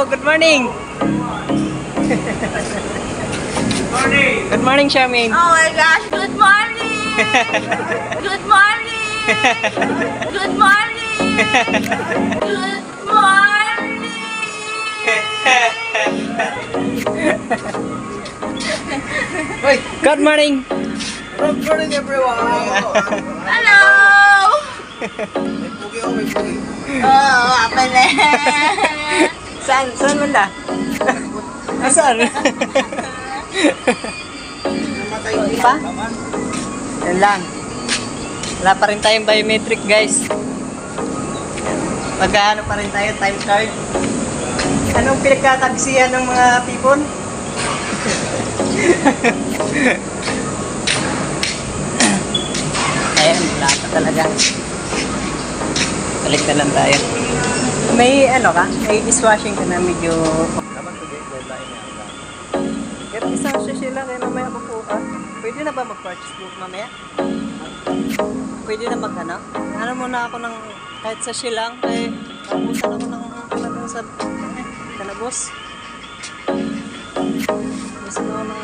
Hello, good morning. Morning! Good morning, Charmaine. Oh my gosh, good morning! Good morning! Good morning! Good morning! Good morning. Good morning, everyone! Hello! May pugi ako, may pugi. Oh, apa na? Saan wala? Saan? Namatay Pa? Yan lang. Wala pa rin tayong biometric, guys. Magkano pa rin tayo, time card. Anong pinagkakagsiyan ng mga people? Ayan, wala pa talaga. Balik na lang tayo. May ano ka? May dishwashing ka na medyo... Kahit isang sushi lang, kaya mamaya mapuka. Pwede na ba mag-purchase book mamaya? Pwede na mag-ano? Ano muna ako ng kahit sa silang, kaya nabusan ako ng talagang sa kanabos. Gusto ko ng...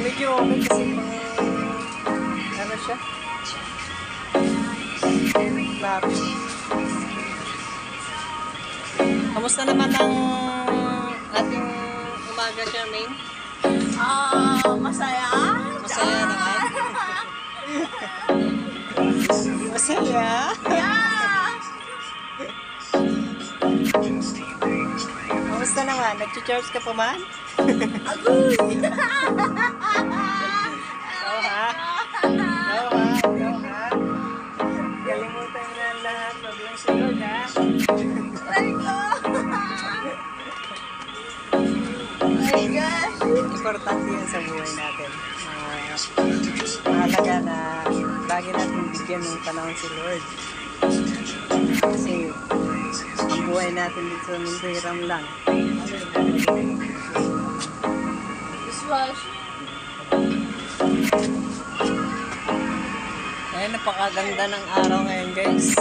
Medyo okay kasi pang... Ano siya? Klaro. Kamusta naman ang ating umaga, Charmaine? Masaya? Masaya naman. Masaya? Yeah! Kamusta naman? Nag-charge ka pa man? Agoy! Oo ha? Oo ha? Oo ha? Kalimutan mo na lahat. Wag lang sunod ha? Aray ko! My gosh! Importante yan sa buhay natin. Mahalaga na lagi natin bigyan ng panahon si Lord. Kasi ang buhay natin dito sa mundo hiram lang. Dishwash. Ayun, napakaganda ng araw ngayon, guys.